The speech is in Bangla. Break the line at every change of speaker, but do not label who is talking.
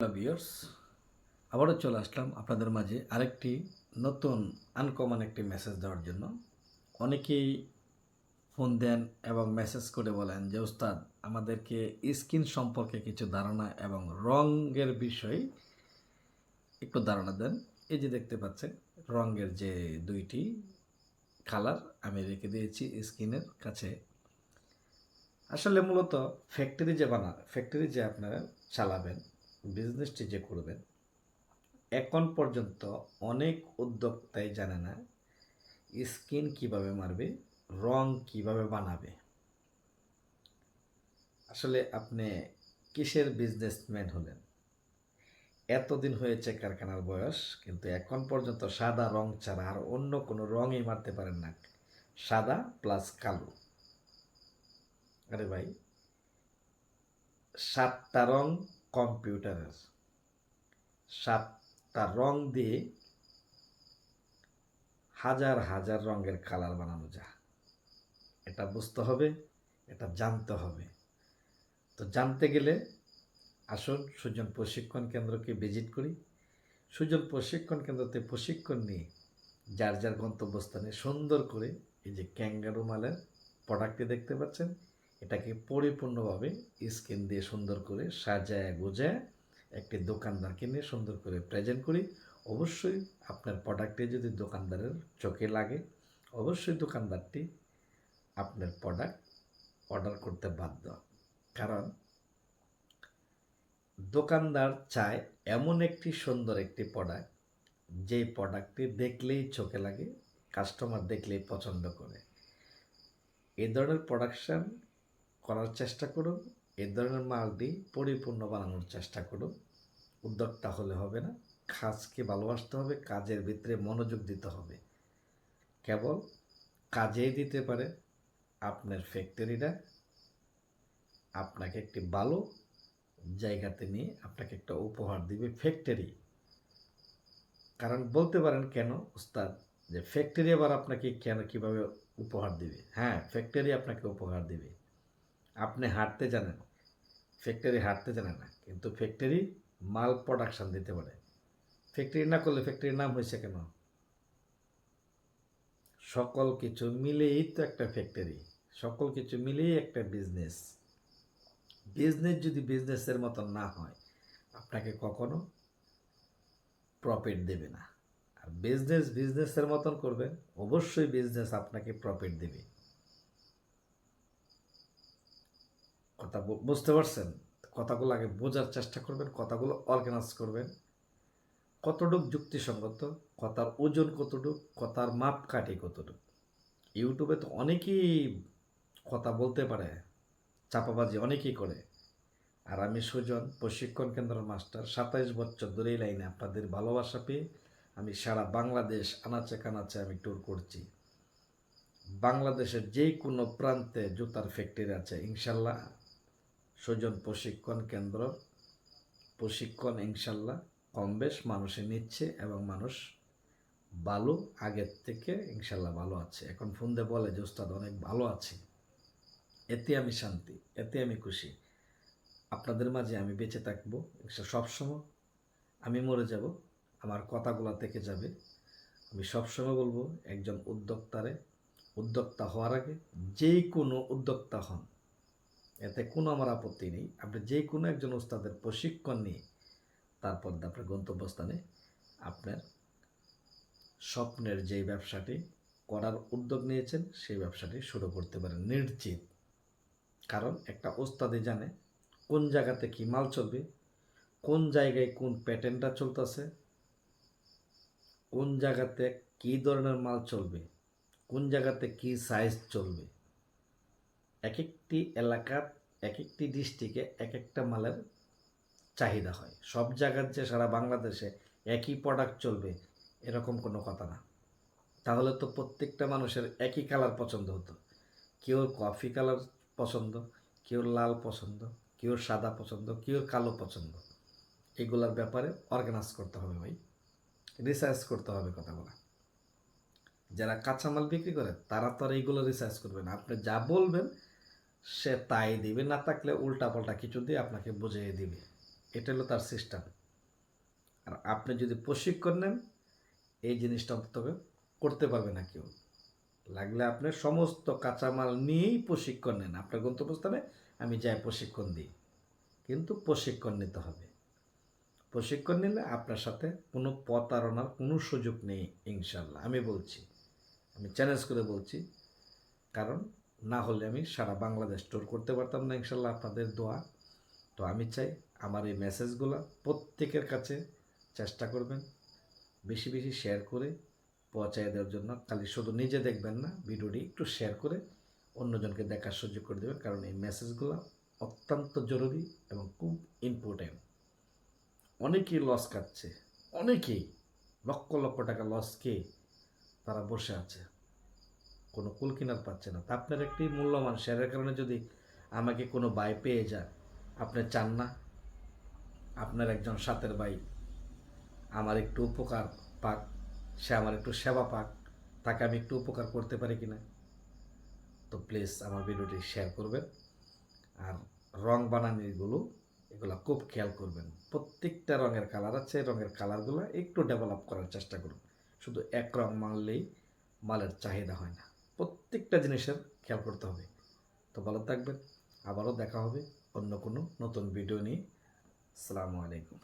হ্যালো ভিউয়ার্স, আবারও চলে আসলাম আপনাদের মাঝে আরেকটি নতুন আনকমন একটি মেসেজ দেওয়ার জন্য। অনেকেই ফোন দেন এবং মেসেজ করে বলেন যে উস্তাদ, আমাদেরকে স্কিন সম্পর্কে কিছু ধারণা এবং রঙের বিষয়ে একটু ধারণা দেন। এই যে দেখতে পাচ্ছেন রঙের যে দুইটি কালার আমি রেখে দিয়েছি স্কিনের কাছে। আসলে মূলত ফ্যাক্টরি যে আপনারা চালাবেন, বিজনেসটি যে করবেন, এখন পর্যন্ত অনেক উদ্যোক্তাই জানে না স্কিন কিভাবে মারবে, রং কিভাবে বানাবে। আসলে আপনি কিসের বিজনেসম্যান হলেন? এতদিন হয়েছে কারখানার বয়স, কিন্তু এখন পর্যন্ত সাদা রং ছাড়া আর অন্য কোনো রঙই মারতে পারেন না। সাদা প্লাস কালো। আরে ভাই, 7টা রং কম্পিউটারের, 7টা রং দিয়ে হাজার হাজার রঙের কালার বানানো যায়। এটা বুঝতে হবে, এটা জানতে হবে। তো জানতে গেলে আসুন সুজন প্রশিক্ষণ কেন্দ্রকে ভিজিট করি। সুজন প্রশিক্ষণ কেন্দ্রতে প্রশিক্ষণ নিয়ে যার যার গন্তব্যস্থানে সুন্দর করে এই যে ক্যাঙ্গারু মালের প্রোডাক্টটি দেখতে পাচ্ছেন, এটাকে পরিপূর্ণভাবে স্কিন দিয়ে সুন্দর করে সাজায় গোজায় একটি দোকানদারকে নিয়ে সুন্দর করে প্রেজেন্ট করি। অবশ্যই আপনার প্রোডাক্টে যদি দোকানদারের চোখে লাগে, অবশ্যই দোকানদারটি আপনার প্রোডাক্ট অর্ডার করতে বাধ্য। কারণ দোকানদার চায় এমন একটি সুন্দর একটি প্রোডাক্ট, যে প্রোডাক্টটি দেখলেই চোখে লাগে, কাস্টমার দেখলেই পছন্দ করে। এই ধরনের প্রোডাকশান করার চেষ্টা করুন, এই ধরনের মালটি পরিপূর্ণ বানানোর চেষ্টা করুন। উদ্যোক্তা হলে হবে না, কাজকে ভালোবাসতে হবে, কাজের ভিতরে মনোযোগ দিতে হবে। কেবল কাজেই দিতে পারে আপনার ফ্যাক্টরিটা আপনাকে একটি ভালো জায়গাতে নিয়ে আপনাকে একটা উপহার দিবে ফ্যাক্টরি। কারণ বলতে পারেন কেন উস্তাদ, যে ফ্যাক্টরি আবার আপনাকে কেন কিভাবে উপহার দিবে? হ্যাঁ, ফ্যাক্টরি আপনাকে উপহার দিবে। আপনি হাঁটতে জানেন, ফ্যাক্টরি হাঁটতে জানে না, কিন্তু ফ্যাক্টরি মাল প্রোডাকশন দিতে পারে। ফ্যাক্টরি না করলে ফ্যাক্টরির নাম হয়েছে কেন? সকল কিছু মিলেই তো একটা ফ্যাক্টরি, সকল কিছু মিলেই একটা বিজনেস। বিজনেস যদি বিজনেসের মতন না হয়, আপনাকে কখনো প্রফিট দেবে না। আর বিজনেস বিজনেসের মতন করবেন, অবশ্যই বিজনেস আপনাকে প্রফিট দেবে। কথা বুঝতে পারছেন? কথাগুলো আগে বোঝার চেষ্টা করবেন, কথাগুলো অর্গানাইজ করবেন। কতটুক যুক্তিসঙ্গত, কথার ওজন কতটুক, কথার মাপকাঠি কতটুক। ইউটিউবে তো অনেকেই কথা বলতে পারে, চাপাবাজি অনেকেই করে। আর আমি সুজন প্রশিক্ষণ কেন্দ্রের মাস্টার, 27 বছর ধরে এই লাইনে আপনাদের ভালোবাসা পেয়ে আমি সারা বাংলাদেশ আনাচে কানাচে আমি ট্যুর করছি। বাংলাদেশের যে কোনো প্রান্তে জুতার ফ্যাক্টরি আছে, ইনশাল্লাহ সুজন প্রশিক্ষণ কেন্দ্র প্রশিক্ষণ ইনশাল্লাহ কম বেশ মানুষে নিচ্ছে এবং মানুষ ভালো, আগের থেকে ইনশাল্লাহ ভালো আছে। এখন ফোন দিয়ে বলে যে উস্তাদ অনেক ভালো আছে, এতে আমি শান্তি, এতে আমি খুশি। আপনাদের মাঝে আমি বেঁচে থাকবো সবসময়। আমি মরে যাব, আমার কথাগুলো থেকে যাবে। আমি সবসময় বলবো, একজন উদ্যোক্তা হওয়ার আগে যে কোনো উদ্যোক্তা হন, এতে কোনো আমার আপত্তি নেই। আপনি যে কোনো একজন ওস্তাদের প্রশিক্ষণ নিয়ে তারপর আপনার গন্তব্যস্থানে আপনার স্বপ্নের যেই ব্যবসাটি করার উদ্যোগ নিয়েছেন সেই ব্যবসাটি শুরু করতে পারেন নিশ্চিত। কারণ একটা ওস্তাদই জানে কোন জায়গাতে কী মাল চলবে, কোন জায়গায় কোন প্যাটার্নটা চলতেছে, কোন জায়গাতে কী ধরনের মাল চলবে, কোন জায়গাতে কী সাইজ চলবে। এক একটি এলাকার, এক একটি ডিস্ট্রিক্টে এক একটা মালের চাহিদা হয়। সব জায়গার যে সারা বাংলাদেশে একই প্রোডাক্ট চলবে এরকম কোনো কথা না। তাহলে তো প্রত্যেকটা মানুষের একই কালার পছন্দ হতো। কেউ কফি কালার পছন্দ, কেউ লাল পছন্দ, কেউ সাদা পছন্দ, কেউ কালো পছন্দ। এগুলোর ব্যাপারে অর্গানাইজ করতে হবে ভাই, রিসার্চ করতে হবে কথাগুলো। যারা কাঁচামাল বিক্রি করে তারা তো আর এইগুলো রিসার্চ করবে না। আপনি যা বলবেন সে তাই দিবে, না থাকলে উল্টা পাল্টা কিছু দিয়ে আপনাকে বুঝিয়ে দিবে। এটা হলো তার সিস্টেম। আর আপনি যদি প্রশিক্ষণ নেন, এই জিনিসটা অন্তত করতে পারবে না কেউ। লাগলে আপনার সমস্ত কাঁচামাল নিয়েই প্রশিক্ষণ নেন, আপনার গন্তব্যস্থানে আমি যাই প্রশিক্ষণ দিই, কিন্তু প্রশিক্ষণ নিতে হবে। প্রশিক্ষণ নিলে আপনার সাথে কোনো প্রতারণার কোনো সুযোগ নেই ইনশাল্লাহ, আমি বলছি, আমি চ্যালেঞ্জ করে বলছি। কারণ না হলে আমি সারা বাংলাদেশ ট্যুর করতে পারতাম না ইনশাল্লাহ, আপনাদের দোয়া। তো আমি চাই আমার এই মেসেজগুলো প্রত্যেকের কাছে চেষ্টা করবেন বেশি বেশি শেয়ার করে পৌঁছায় দেওয়ার জন্য। খালি শুধু নিজে দেখবেন না, ভিডিওটি একটু শেয়ার করে অন্যজনকে দেখার সুযোগ করে দেবেন, কারণ এই মেসেজগুলো অত্যন্ত জরুরি এবং খুব ইম্পর্ট্যান্ট। অনেকেই লস খাচ্ছে, অনেকেই লক্ষ লক্ষ টাকা লস খেয়ে তারা বসে আছে, কোনো কুল কিনার পাচ্ছে না। তা আপনার একটি মূল্যবান শেয়ারের কারণে যদি আমাকে কোনো ভাই পেয়ে যায়, আপনি চান না আপনার একজন সাথের ভাই আমার একটু উপকার পাক, সে আমার একটু সেবা পাক, তাকে আমি একটু উপকার করতে পারি কিনা? তো প্লিজ আমার ভিডিওটি শেয়ার করবেন। আর রং বানানিগুলো এগুলো খুব খেয়াল করবেন। প্রত্যেকটা রঙের কালার আছে, রঙের কালারগুলো একটু ডেভেলপ করার চেষ্টা করুন। শুধু এক রং মানলেই মালের চাহিদা হয় না, প্রত্যেকটা জিনিসের খেয়াল করতে হবে। তো ভালো থাকবেন, আবারও দেখা হবে অন্য কোনো নতুন ভিডিও নিয়ে। আসসালামু আলাইকুম।